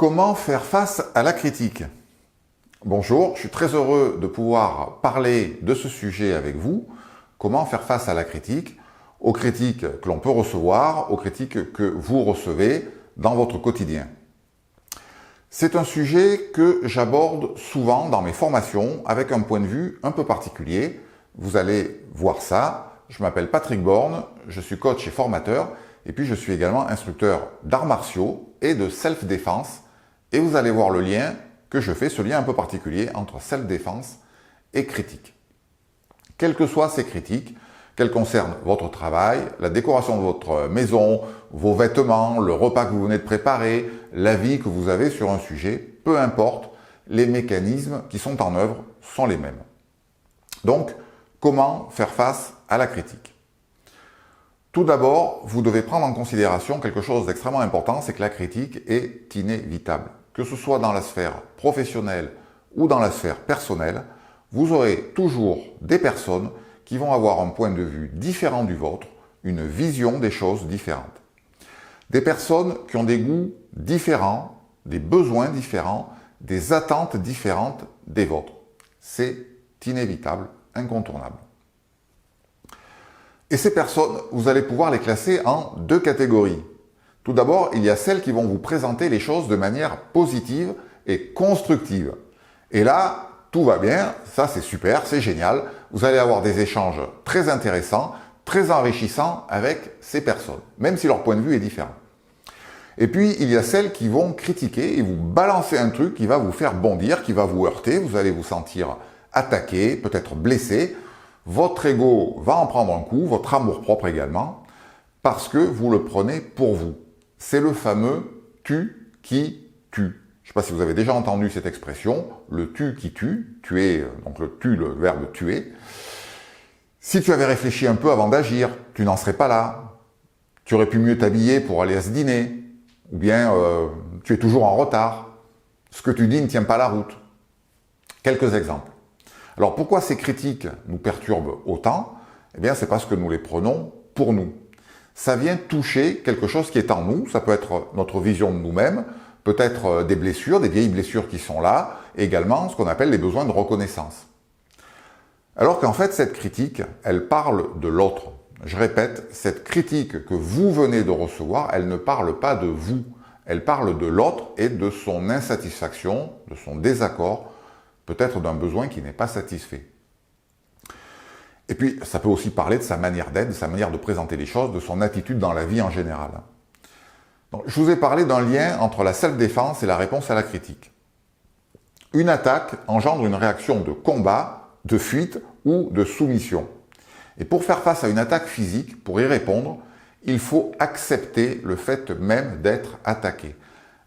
Comment faire face à la critique? Bonjour, je suis très heureux de pouvoir parler de ce sujet avec vous. Comment faire face à la critique, aux critiques que l'on peut recevoir, aux critiques que vous recevez dans votre quotidien. C'est un sujet que j'aborde souvent dans mes formations avec un point de vue un peu particulier. Vous allez voir ça. Je m'appelle Patrick Borne, je suis coach et formateur et puis je suis également instructeur d'arts martiaux et de self-défense. Et vous allez voir le lien que je fais, ce lien un peu particulier entre self-défense et critique. Quelles que soient ces critiques, qu'elles concernent votre travail, la décoration de votre maison, vos vêtements, le repas que vous venez de préparer, l'avis que vous avez sur un sujet, peu importe, les mécanismes qui sont en œuvre sont les mêmes. Donc, comment faire face à la critique? Tout d'abord, vous devez prendre en considération quelque chose d'extrêmement important, c'est que la critique est inévitable. Que ce soit dans la sphère professionnelle ou dans la sphère personnelle, vous aurez toujours des personnes qui vont avoir un point de vue différent du vôtre, une vision des choses différentes. Des personnes qui ont des goûts différents, des besoins différents, des attentes différentes des vôtres. C'est inévitable, incontournable. Et ces personnes, vous allez pouvoir les classer en deux catégories. Tout d'abord, il y a celles qui vont vous présenter les choses de manière positive et constructive. Et là, tout va bien, ça c'est super, c'est génial. Vous allez avoir des échanges très intéressants, très enrichissants avec ces personnes, même si leur point de vue est différent. Et puis, il y a celles qui vont critiquer et vous balancer un truc qui va vous faire bondir, qui va vous heurter, vous allez vous sentir attaqué, peut-être blessé. Votre ego va en prendre un coup, votre amour-propre également, parce que vous le prenez pour vous. C'est le fameux « tu qui tue ». Je ne sais pas si vous avez déjà entendu cette expression, le « tu qui tue », tuer, donc le « tu », le verbe « tuer ». Si tu avais réfléchi un peu avant d'agir, tu n'en serais pas là. Tu aurais pu mieux t'habiller pour aller à ce dîner, ou bien tu es toujours en retard. Ce que tu dis ne tient pas la route. Quelques exemples. Alors pourquoi ces critiques nous perturbent autant? Eh bien c'est parce que nous les prenons pour nous. Ça vient toucher quelque chose qui est en nous, ça peut être notre vision de nous-mêmes, peut-être des blessures, des vieilles blessures qui sont là, et également ce qu'on appelle les besoins de reconnaissance. Alors qu'en fait cette critique, elle parle de l'autre. Je répète, cette critique que vous venez de recevoir, elle ne parle pas de vous, elle parle de l'autre et de son insatisfaction, de son désaccord, peut-être d'un besoin qui n'est pas satisfait. Et puis, ça peut aussi parler de sa manière d'être, de sa manière de présenter les choses, de son attitude dans la vie en général. Donc, je vous ai parlé d'un lien entre la self-défense et la réponse à la critique. Une attaque engendre une réaction de combat, de fuite ou de soumission. Et pour faire face à une attaque physique, pour y répondre, il faut accepter le fait même d'être attaqué.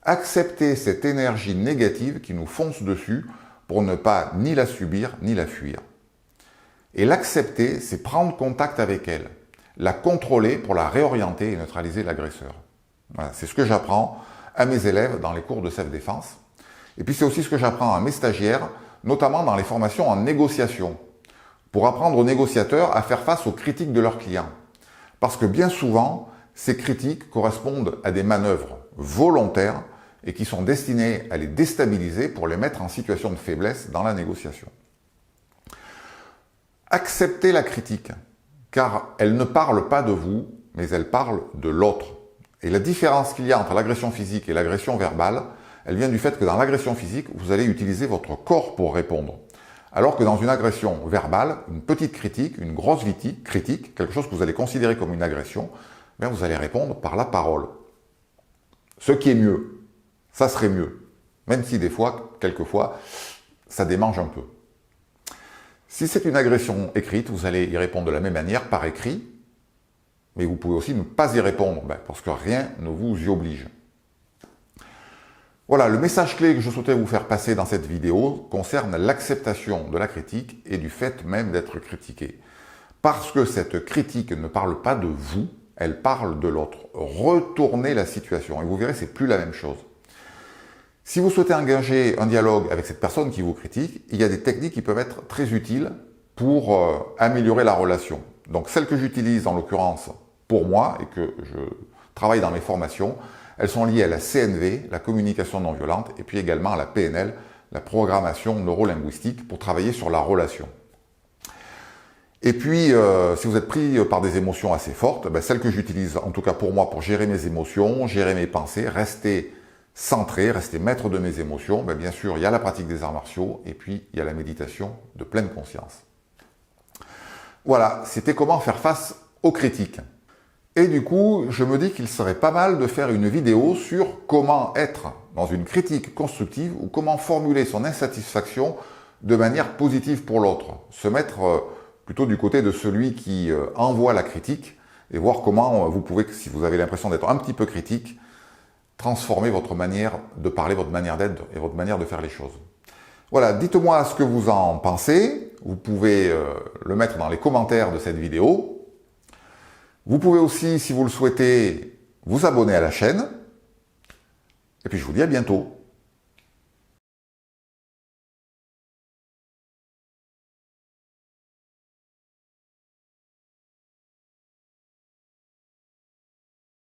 Accepter cette énergie négative qui nous fonce dessus pour ne pas ni la subir ni la fuir. Et l'accepter, c'est prendre contact avec elle, la contrôler pour la réorienter et neutraliser l'agresseur. Voilà, c'est ce que j'apprends à mes élèves dans les cours de self-défense. Et puis c'est aussi ce que j'apprends à mes stagiaires, notamment dans les formations en négociation, pour apprendre aux négociateurs à faire face aux critiques de leurs clients. Parce que bien souvent, ces critiques correspondent à des manœuvres volontaires et qui sont destinées à les déstabiliser pour les mettre en situation de faiblesse dans la négociation. Acceptez la critique, car elle ne parle pas de vous, mais elle parle de l'autre. Et la différence qu'il y a entre l'agression physique et l'agression verbale, elle vient du fait que dans l'agression physique, vous allez utiliser votre corps pour répondre. Alors que dans une agression verbale, une petite critique, une grosse critique, quelque chose que vous allez considérer comme une agression, bien vous allez répondre par la parole. Ce qui est mieux, ça serait mieux, même si des fois, quelquefois, ça démange un peu. Si c'est une agression écrite, vous allez y répondre de la même manière par écrit, mais vous pouvez aussi ne pas y répondre, parce que rien ne vous y oblige. Voilà, le message clé que je souhaitais vous faire passer dans cette vidéo concerne l'acceptation de la critique et du fait même d'être critiqué. Parce que cette critique ne parle pas de vous, elle parle de l'autre. Retournez la situation et vous verrez, c'est plus la même chose. Si vous souhaitez engager un dialogue avec cette personne qui vous critique, il y a des techniques qui peuvent être très utiles pour améliorer la relation. Donc celle que j'utilise en l'occurrence pour moi et que je travaille dans mes formations, Elles sont liées à la CNV, la communication non violente, et puis également à la PNL, la programmation neurolinguistique, pour travailler sur la relation. Et puis, si vous êtes pris par des émotions assez fortes, celles que j'utilise, en tout cas pour moi, pour gérer mes émotions, gérer mes pensées, rester centré, rester maître de mes émotions, bien sûr, il y a la pratique des arts martiaux, et puis il y a la méditation de pleine conscience. Voilà, c'était comment faire face aux critiques. Et du coup, je me dis qu'il serait pas mal de faire une vidéo sur comment être dans une critique constructive ou comment formuler son insatisfaction de manière positive pour l'autre. Se mettre plutôt du côté de celui qui envoie la critique et voir comment vous pouvez, si vous avez l'impression d'être un petit peu critique, transformer votre manière de parler, votre manière d'être et votre manière de faire les choses. Voilà, dites-moi ce que vous en pensez. Vous pouvez le mettre dans les commentaires de cette vidéo. Vous pouvez aussi, si vous le souhaitez, vous abonner à la chaîne. Et puis je vous dis à bientôt.